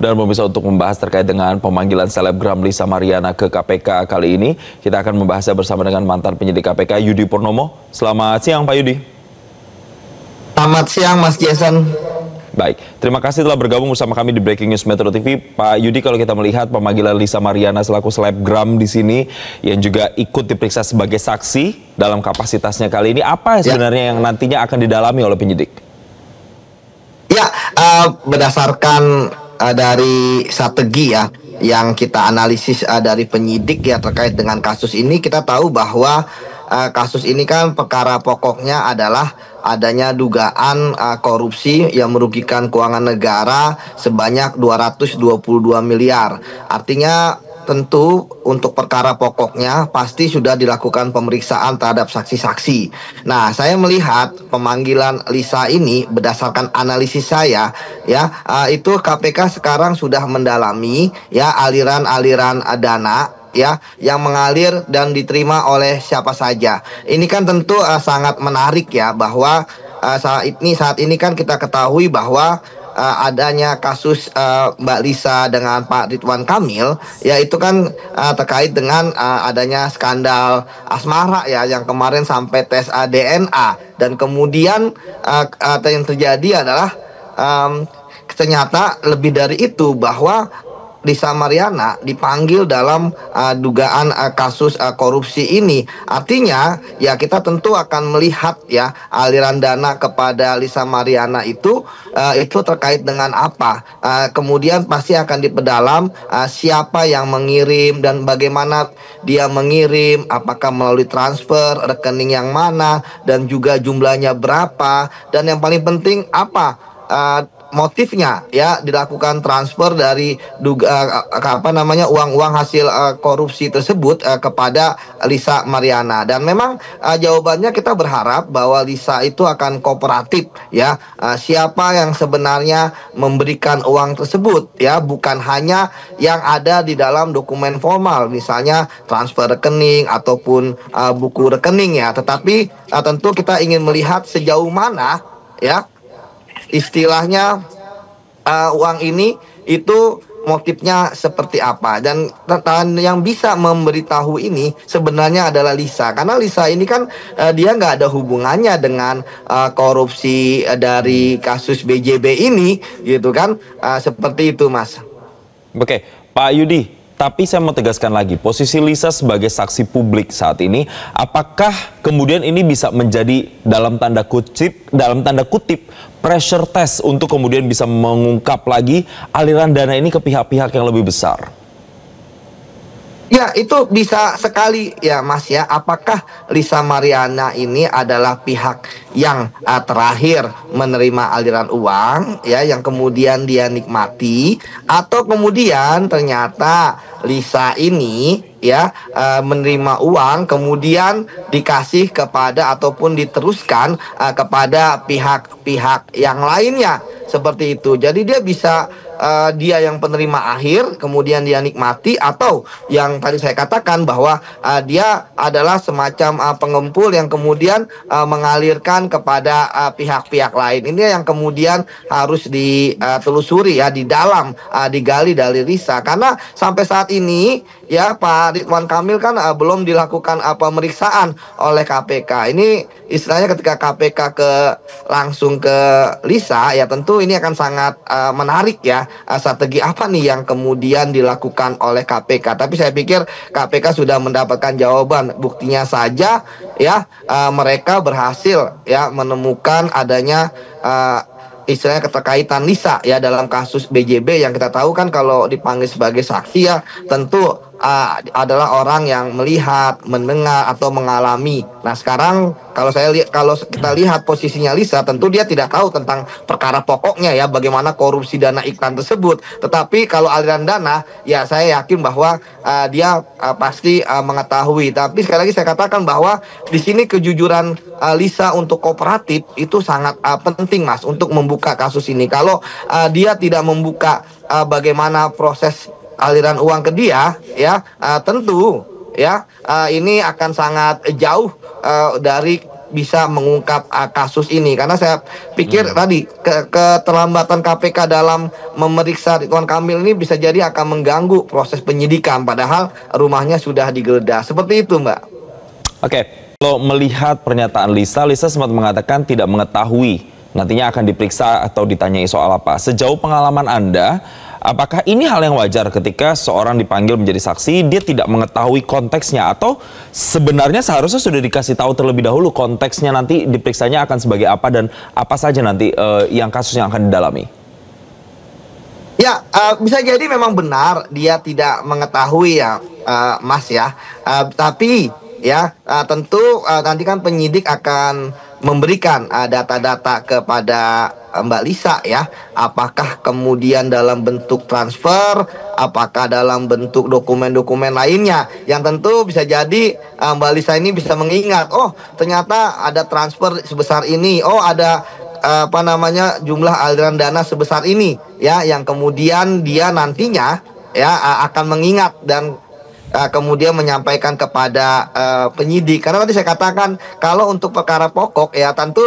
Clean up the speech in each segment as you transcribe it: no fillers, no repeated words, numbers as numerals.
Dan pemirsa, untuk membahas terkait dengan pemanggilan selebgram Lisa Mariana ke KPK kali ini, kita akan membahasnya bersama dengan mantan penyidik KPK Yudi Purnomo. Selamat siang Pak Yudi. Selamat siang Mas Jason. Baik, terima kasih telah bergabung bersama kami di Breaking News Metro TV. Pak Yudi, kalau kita melihat pemanggilan Lisa Mariana selaku selebgram di sini yang juga ikut diperiksa sebagai saksi dalam kapasitasnya kali ini, apa sebenarnya yang nantinya akan didalami oleh penyidik? Ya, berdasarkan dari strategi ya yang kita analisis dari penyidik ya terkait dengan kasus ini, kita tahu bahwa kasus ini kan perkara pokoknya adalah adanya dugaan korupsi yang merugikan keuangan negara sebanyak 222 miliar. Artinya tentu untuk perkara pokoknya pasti sudah dilakukan pemeriksaan terhadap saksi-saksi. Nah, saya melihat pemanggilan Lisa ini berdasarkan analisis saya ya, itu KPK sekarang sudah mendalami ya aliran-aliran dana ya yang mengalir dan diterima oleh siapa saja. Ini kan tentu sangat menarik ya, bahwa saat ini kan kita ketahui bahwa adanya kasus Mbak Lisa dengan Pak Ridwan Kamil, ya itu kan terkait dengan adanya skandal asmara ya yang kemarin sampai tes DNA, dan kemudian yang terjadi adalah ternyata lebih dari itu, bahwa Lisa Mariana dipanggil dalam dugaan kasus korupsi ini. Artinya ya kita tentu akan melihat ya aliran dana kepada Lisa Mariana itu terkait dengan apa. Kemudian pasti akan diperdalam siapa yang mengirim dan bagaimana dia mengirim, apakah melalui transfer, rekening yang mana, dan juga jumlahnya berapa, dan yang paling penting apa motifnya ya dilakukan transfer dari uang-uang hasil korupsi tersebut kepada Lisa Mariana. Dan memang jawabannya kita berharap bahwa Lisa itu akan kooperatif ya, siapa yang sebenarnya memberikan uang tersebut ya, bukan hanya yang ada di dalam dokumen formal misalnya transfer rekening ataupun buku rekening ya, tetapi tentu kita ingin melihat sejauh mana ya istilahnya uang ini itu motifnya seperti apa, dan yang bisa memberitahu ini sebenarnya adalah Lisa, karena Lisa ini kan dia nggak ada hubungannya dengan korupsi dari kasus BJB ini gitu kan, seperti itu Mas. Oke, Pak Yudi. Tapi saya mau tegaskan lagi, posisi Lisa sebagai saksi publik saat ini, apakah kemudian ini bisa menjadi dalam tanda kutip pressure test untuk kemudian bisa mengungkap lagi aliran dana ini ke pihak-pihak yang lebih besar? Ya, itu bisa sekali ya Mas ya. Apakah Lisa Mariana ini adalah pihak yang terakhir menerima aliran uang ya yang kemudian dia nikmati, atau kemudian ternyata Lisa ini ya menerima uang kemudian dikasih kepada ataupun diteruskan kepada pihak-pihak yang lainnya, seperti itu. Jadi dia bisa dia yang penerima akhir kemudian dia nikmati, atau yang tadi saya katakan bahwa dia adalah semacam pengempul yang kemudian mengalirkan kepada pihak-pihak lain. Ini yang kemudian harus ditelusuri ya di dalam, digali dari Lisa, karena sampai saat ini ya Pak Ridwan Kamil kan belum dilakukan pemeriksaan oleh KPK. Ini istilahnya ketika KPK langsung ke Lisa ya tentu ini akan sangat menarik ya, strategi apa nih yang kemudian dilakukan oleh KPK. Tapi saya pikir KPK sudah mendapatkan jawaban, buktinya saja ya mereka berhasil ya menemukan adanya istilahnya keterkaitan Lisa ya dalam kasus BJB yang kita tahu kan kalau dipanggil sebagai saksi ya tentu adalah orang yang melihat, mendengar atau mengalami. Nah, sekarang kalau kita lihat posisinya Lisa, tentu dia tidak tahu tentang perkara pokoknya ya bagaimana korupsi dana iklan tersebut. Tetapi kalau aliran dana ya saya yakin bahwa dia pasti mengetahui. Tapi sekali lagi saya katakan bahwa di sini kejujuran Lisa untuk kooperatif itu sangat penting Mas untuk membuka kasus ini. Kalau dia tidak membuka bagaimana proses aliran uang ke dia ya tentu ya ini akan sangat jauh dari bisa mengungkap kasus ini. Karena saya pikir tadi keterlambatan KPK dalam memeriksa Ridwan Kamil ini bisa jadi akan mengganggu proses penyidikan, padahal rumahnya sudah digeledah. Seperti itu, Mbak. Oke, kalau melihat pernyataan Lisa sempat mengatakan tidak mengetahui nantinya akan diperiksa atau ditanyai soal apa. Sejauh pengalaman Anda, apakah ini hal yang wajar ketika seorang dipanggil menjadi saksi, dia tidak mengetahui konteksnya, atau sebenarnya seharusnya sudah dikasih tahu terlebih dahulu konteksnya, nanti diperiksanya akan sebagai apa dan apa saja nanti yang kasus yang akan didalami? Ya, bisa jadi memang benar dia tidak mengetahui ya, Mas ya. Tapi ya tentu nanti kan penyidik akan memberikan data-data kepada Mbak Lisa ya, apakah kemudian dalam bentuk transfer, apakah dalam bentuk dokumen-dokumen lainnya, yang tentu bisa jadi Mbak Lisa ini bisa mengingat, oh ternyata ada transfer sebesar ini, oh ada jumlah aliran dana sebesar ini ya, yang kemudian dia nantinya ya akan mengingat dan kemudian menyampaikan kepada penyidik. Karena tadi saya katakan kalau untuk perkara pokok ya tentu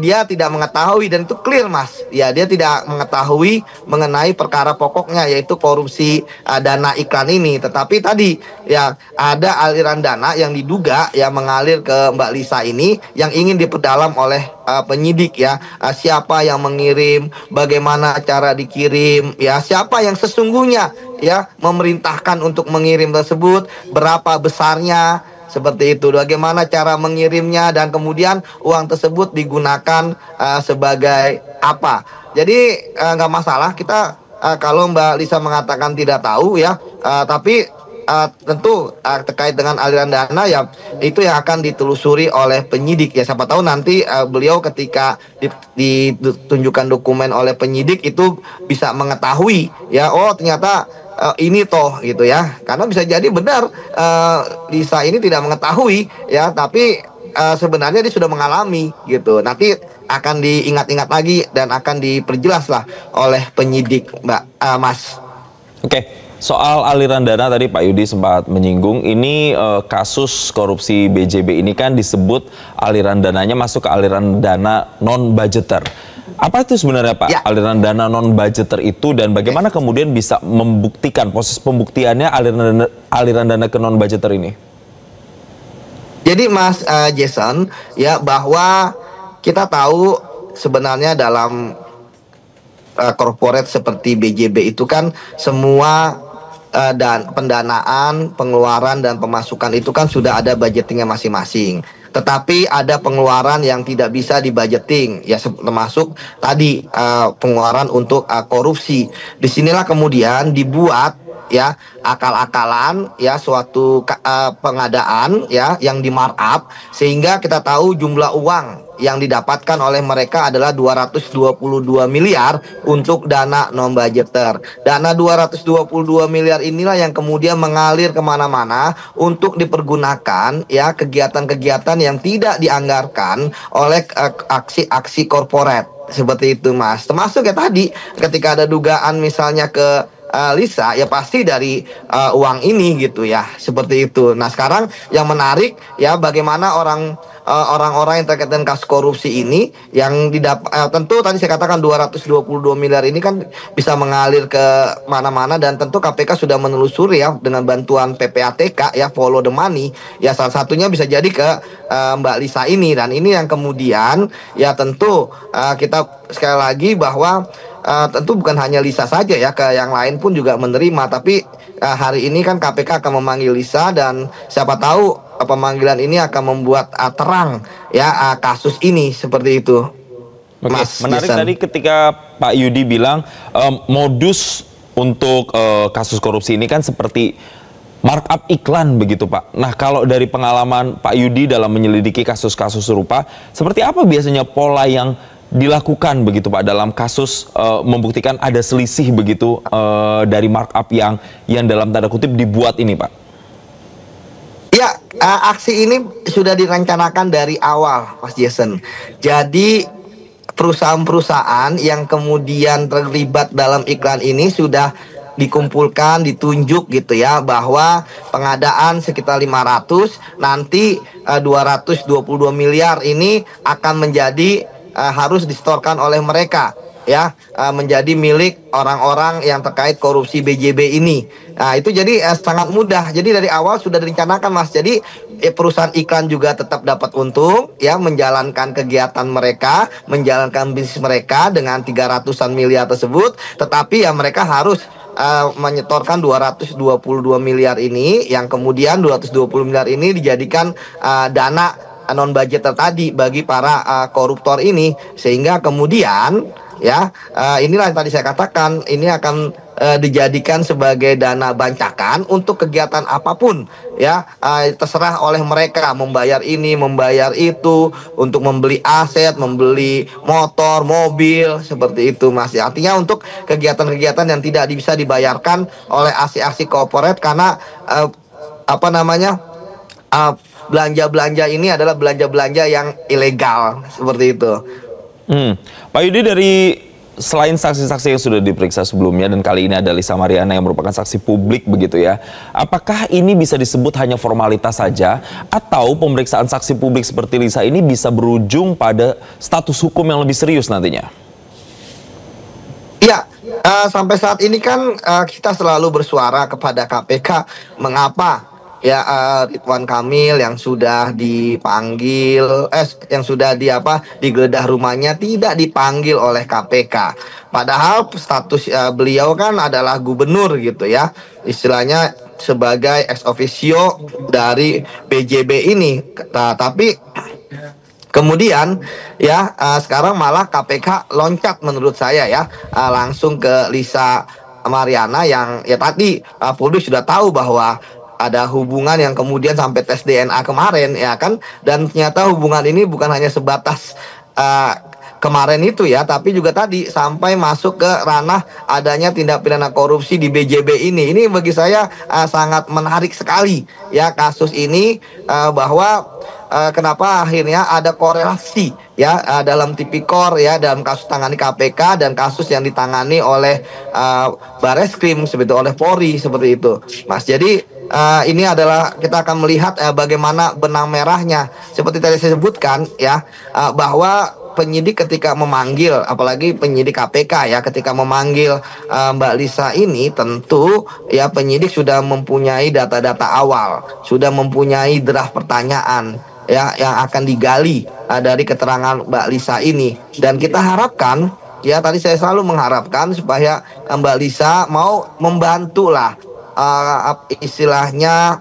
dia tidak mengetahui, dan itu clear Mas. Ya, dia tidak mengetahui mengenai perkara pokoknya, yaitu korupsi dana iklan ini. Tetapi tadi ya ada aliran dana yang diduga ya mengalir ke Mbak Lisa ini yang ingin diperdalam oleh penyidik ya. Siapa yang mengirim, bagaimana cara dikirim, ya siapa yang sesungguhnya ya memerintahkan untuk mengirim tersebut, berapa besarnya, seperti itu, bagaimana cara mengirimnya, dan kemudian uang tersebut digunakan sebagai apa. Jadi nggak masalah kita kalau Mbak Lisa mengatakan tidak tahu ya, tapi tentu terkait dengan aliran dana ya itu yang akan ditelusuri oleh penyidik ya. Siapa tahu nanti beliau ketika ditunjukkan dokumen oleh penyidik itu bisa mengetahui ya, oh ternyata ini toh gitu ya. Karena bisa jadi benar Lisa ini tidak mengetahui ya, tapi sebenarnya dia sudah mengalami gitu. Nanti akan diingat-ingat lagi dan akan diperjelas lah oleh penyidik, Mas. Oke. Soal aliran dana tadi Pak Yudi sempat menyinggung, ini kasus korupsi BJB ini kan disebut aliran dananya masuk ke aliran dana non-budgeter. Apa itu sebenarnya Pak, aliran dana non-budgeter itu, dan bagaimana kemudian bisa membuktikan, proses pembuktiannya aliran dana ke non-budgeter ini? Jadi Mas Jason, ya bahwa kita tahu sebenarnya dalam corporate seperti BJB itu kan semua dan pendanaan, pengeluaran dan pemasukan itu kan sudah ada budgetingnya masing-masing. Tetapi ada pengeluaran yang tidak bisa dibudgeting ya, termasuk tadi pengeluaran untuk korupsi. Disinilah kemudian dibuat ya akal-akalan ya suatu pengadaan ya yang di markup, sehingga kita tahu jumlah uang yang didapatkan oleh mereka adalah 222 miliar untuk dana non-budgeter. Dana 222 miliar inilah yang kemudian mengalir kemana-mana untuk dipergunakan ya kegiatan-kegiatan yang tidak dianggarkan oleh aksi-aksi korporat. Seperti itu Mas. Termasuk ya tadi ketika ada dugaan misalnya ke Lisa ya pasti dari uang ini gitu ya, seperti itu. Nah sekarang yang menarik ya bagaimana orang-orang yang terkait dengan kasus korupsi ini yang tentu tadi saya katakan 222 miliar ini kan bisa mengalir ke mana-mana, dan tentu KPK sudah menelusuri ya dengan bantuan PPATK ya, follow the money ya, salah satunya bisa jadi ke Mbak Lisa ini. Dan ini yang kemudian ya tentu kita sekali lagi bahwa tentu bukan hanya Lisa saja ya, ke yang lain pun juga menerima. Tapi hari ini kan KPK akan memanggil Lisa, dan siapa tahu pemanggilan ini akan membuat terang ya kasus ini, seperti itu. Oke, Mas menarik Jason. tadi ketika Pak Yudi bilang modus untuk kasus korupsi ini kan seperti markup iklan begitu Pak. Nah kalau dari pengalaman Pak Yudi dalam menyelidiki kasus-kasus serupa, seperti apa biasanya pola yang dilakukan begitu Pak dalam kasus membuktikan ada selisih begitu dari markup yang dalam tanda kutip dibuat ini Pak? Ya, aksi ini sudah direncanakan dari awal Mas Jason. Jadi perusahaan-perusahaan yang kemudian terlibat dalam iklan ini sudah dikumpulkan, ditunjuk gitu ya, bahwa pengadaan sekitar 500, nanti 222 miliar ini akan menjadi harus disetorkan oleh mereka ya, menjadi milik orang-orang yang terkait korupsi BJB ini. Nah, itu jadi sangat mudah. Jadi dari awal sudah direncanakan, Mas. Jadi perusahaan iklan juga tetap dapat untung ya, menjalankan kegiatan mereka, menjalankan bisnis mereka dengan 300-an miliar tersebut, tetapi ya mereka harus menyetorkan 222 miliar ini, yang kemudian 220 miliar ini dijadikan dana non budgeter tadi bagi para koruptor ini, sehingga kemudian ya, inilah yang tadi saya katakan, ini akan dijadikan sebagai dana bancakan untuk kegiatan apapun ya, terserah oleh mereka membayar ini, membayar itu, untuk membeli aset, membeli motor, mobil, seperti itu, Mas. Artinya untuk kegiatan-kegiatan yang tidak bisa dibayarkan oleh aksi-aksi korporat, karena apa namanya, belanja-belanja ini adalah belanja-belanja yang ilegal, seperti itu. Pak Yudi, dari selain saksi-saksi yang sudah diperiksa sebelumnya dan kali ini ada Lisa Mariana yang merupakan saksi publik begitu ya, apakah ini bisa disebut hanya formalitas saja atau pemeriksaan saksi publik seperti Lisa ini bisa berujung pada status hukum yang lebih serius nantinya? Ya, sampai saat ini kan kita selalu bersuara kepada KPK, mengapa ya Ridwan Kamil yang sudah dipanggil, yang sudah digeledah rumahnya tidak dipanggil oleh KPK. Padahal status beliau kan adalah gubernur gitu ya, istilahnya sebagai ex officio dari BJB ini. Tapi kemudian ya sekarang malah KPK loncat menurut saya ya, langsung ke Lisa Mariana yang ya tadi Polri sudah tahu bahwa ada hubungan yang kemudian sampai tes DNA kemarin ya kan, dan ternyata hubungan ini bukan hanya sebatas kemarin itu ya, tapi juga tadi sampai masuk ke ranah adanya tindak pidana korupsi di BJB ini. Ini bagi saya sangat menarik sekali ya kasus ini, bahwa kenapa akhirnya ada korelasi ya dalam tipikor ya, dalam kasus tangani KPK dan kasus yang ditangani oleh Bareskrim seperti oleh Polri, seperti itu, Mas. Jadi ini adalah kita akan melihat bagaimana benang merahnya seperti tadi saya sebutkan ya, bahwa penyidik ketika memanggil, apalagi penyidik KPK ya, ketika memanggil Mbak Lisa ini, tentu ya penyidik sudah mempunyai data-data awal, sudah mempunyai draft pertanyaan ya yang akan digali dari keterangan Mbak Lisa ini, dan kita harapkan ya, tadi saya selalu mengharapkan supaya Mbak Lisa mau membantu lah, istilahnya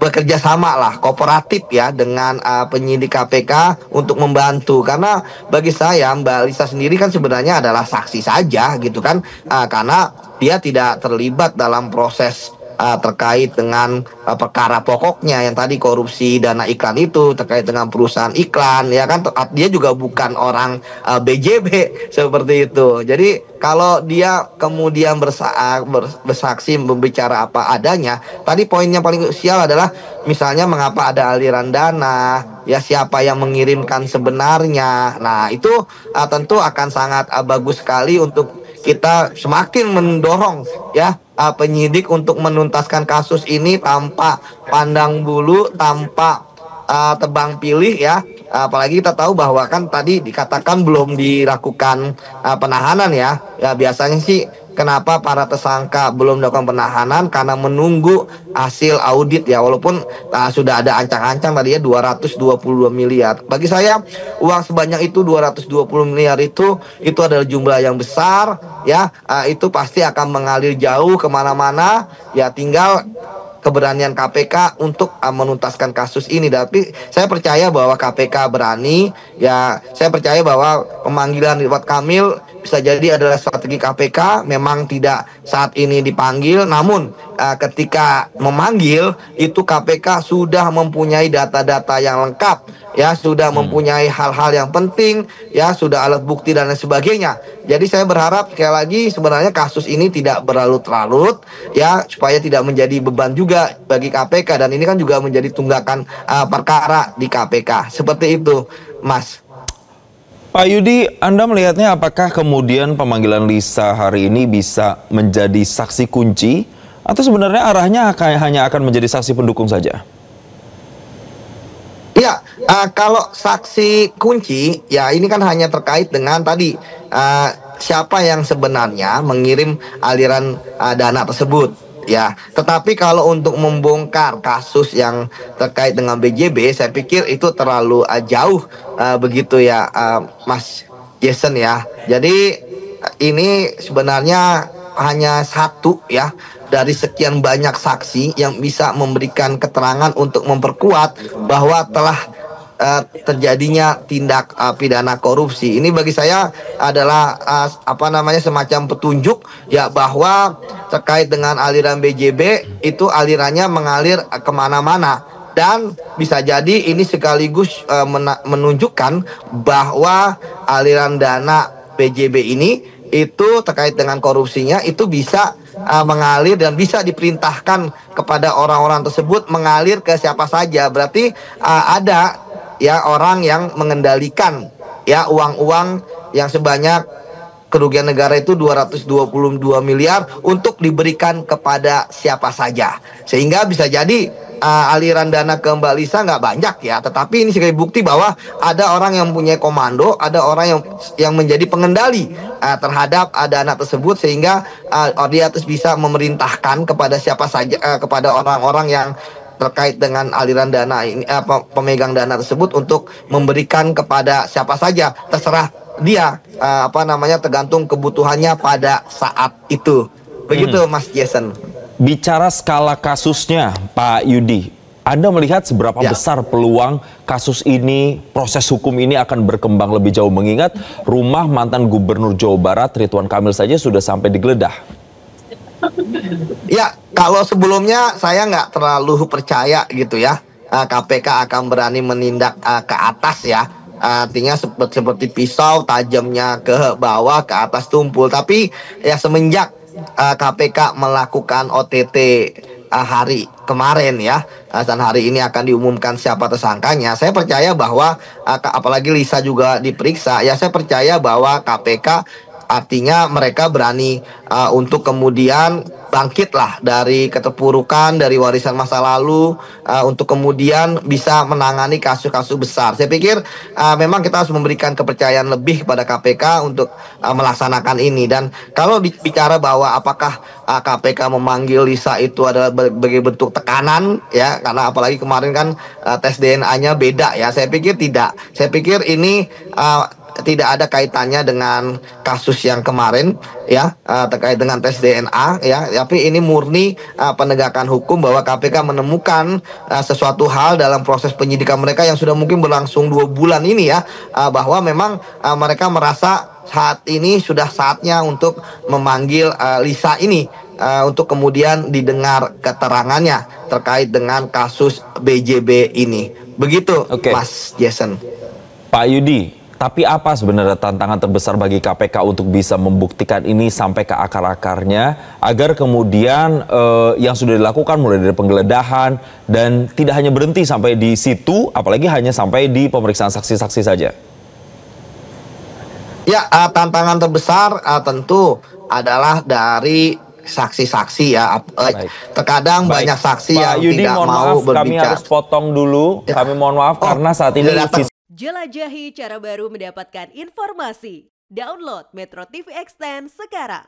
bekerja sama lah, kooperatif ya dengan penyidik KPK untuk membantu, karena bagi saya Mbak Lisa sendiri kan sebenarnya adalah saksi saja gitu kan, karena dia tidak terlibat dalam proses terkait dengan perkara pokoknya yang tadi korupsi dana iklan itu, terkait dengan perusahaan iklan ya kan, dia juga bukan orang BJB seperti itu. Jadi kalau dia kemudian bersaksi membicara apa adanya, tadi poinnya paling krusial adalah misalnya mengapa ada aliran dana ya, siapa yang mengirimkan sebenarnya. Nah itu tentu akan sangat bagus sekali untuk kita semakin mendorong ya penyidik untuk menuntaskan kasus ini tanpa pandang bulu, tanpa tebang pilih ya. Apalagi kita tahu bahwa kan tadi dikatakan belum dilakukan penahanan ya. Ya biasanya sih kenapa para tersangka belum melakukan penahanan, karena menunggu hasil audit ya, walaupun sudah ada ancang-ancang tadi ya 222 miliar. Bagi saya uang sebanyak itu, 220 miliar itu adalah jumlah yang besar ya, itu pasti akan mengalir jauh kemana-mana ya, tinggal keberanian KPK untuk menuntaskan kasus ini. Tapi saya percaya bahwa KPK berani ya, saya percaya bahwa pemanggilan Ridwan Kamil bisa jadi adalah strategi KPK, memang tidak saat ini dipanggil, namun ketika memanggil itu KPK sudah mempunyai data-data yang lengkap ya, sudah mempunyai hal-hal yang penting ya, sudah alat bukti dan lain sebagainya. Jadi saya berharap sekali lagi sebenarnya kasus ini tidak berlarut-larut ya, supaya tidak menjadi beban juga bagi KPK, dan ini kan juga menjadi tunggakan perkara di KPK, seperti itu, Mas. Pak Yudi, Anda melihatnya apakah kemudian pemanggilan Lisa hari ini bisa menjadi saksi kunci atau sebenarnya arahnya hanya akan menjadi saksi pendukung saja? Ya, kalau saksi kunci, ya ini kan hanya terkait dengan tadi siapa yang sebenarnya mengirim aliran dana tersebut. Ya, tetapi kalau untuk membongkar kasus yang terkait dengan BJB, saya pikir itu terlalu jauh begitu ya, Mas Jason ya. Jadi ini sebenarnya hanya satu ya dari sekian banyak saksi yang bisa memberikan keterangan untuk memperkuat bahwa telah terjadinya tindak pidana korupsi. Ini bagi saya adalah semacam petunjuk ya bahwa terkait dengan aliran BJB itu alirannya mengalir kemana-mana. Dan bisa jadi ini sekaligus menunjukkan bahwa aliran dana BJB ini itu terkait dengan korupsinya itu bisa mengalir dan bisa diperintahkan kepada orang-orang tersebut mengalir ke siapa saja. Berarti ada ya orang yang mengendalikan ya uang-uang yang sebanyak kerugian negara itu 222 miliar untuk diberikan kepada siapa saja. Sehingga bisa jadi aliran dana ke Mbak Lisa nggak banyak ya, tetapi ini sebagai bukti bahwa ada orang yang punya komando, ada orang yang menjadi pengendali terhadap dana tersebut, sehingga dia terus bisa memerintahkan kepada siapa saja, kepada orang-orang yang terkait dengan aliran dana ini, pemegang dana tersebut untuk memberikan kepada siapa saja, terserah dia tergantung kebutuhannya pada saat itu. Begitu Mas Jason. Bicara skala kasusnya, Pak Yudi, Anda melihat seberapa besar peluang kasus ini, proses hukum ini akan berkembang lebih jauh, mengingat rumah mantan Gubernur Jawa Barat Ridwan Kamil saja sudah sampai digeledah? Ya, kalau sebelumnya saya nggak terlalu percaya gitu ya, KPK akan berani menindak ke atas ya. Artinya seperti pisau tajamnya ke bawah, ke atas tumpul. Tapi ya semenjak KPK melakukan OTT hari kemarin ya, dan hari ini akan diumumkan siapa tersangkanya, saya percaya bahwa apalagi Lisa juga diperiksa, ya saya percaya bahwa KPK artinya mereka berani untuk kemudian bangkitlah dari keterpurukan, dari warisan masa lalu, untuk kemudian bisa menangani kasus-kasus besar. Saya pikir memang kita harus memberikan kepercayaan lebih kepada KPK untuk melaksanakan ini. Dan kalau bicara bahwa apakah KPK memanggil Lisa itu adalah sebagai bentuk tekanan ya, karena apalagi kemarin kan tes DNA-nya beda ya, saya pikir tidak. Saya pikir ini tidak ada kaitannya dengan kasus yang kemarin ya, terkait dengan tes DNA ya, tapi ini murni penegakan hukum bahwa KPK menemukan sesuatu hal dalam proses penyidikan mereka yang sudah mungkin berlangsung 2 bulan ini ya, bahwa memang mereka merasa saat ini sudah saatnya untuk memanggil Lisa ini untuk kemudian didengar keterangannya terkait dengan kasus BJB ini. Begitu Mas Jason. Pak Yudi, tapi apa sebenarnya tantangan terbesar bagi KPK untuk bisa membuktikan ini sampai ke akar-akarnya, agar kemudian yang sudah dilakukan mulai dari penggeledahan dan tidak hanya berhenti sampai di situ, apalagi hanya sampai di pemeriksaan saksi-saksi saja? Ya, tantangan terbesar tentu adalah dari saksi-saksi ya. Terkadang banyak saksi Pak yang Yudi, tidak mohon mau maaf, berbicara. kami harus potong dulu. Kami mohon maaf karena saat ini jelajahi cara baru mendapatkan informasi. Download Metro TV Extend sekarang.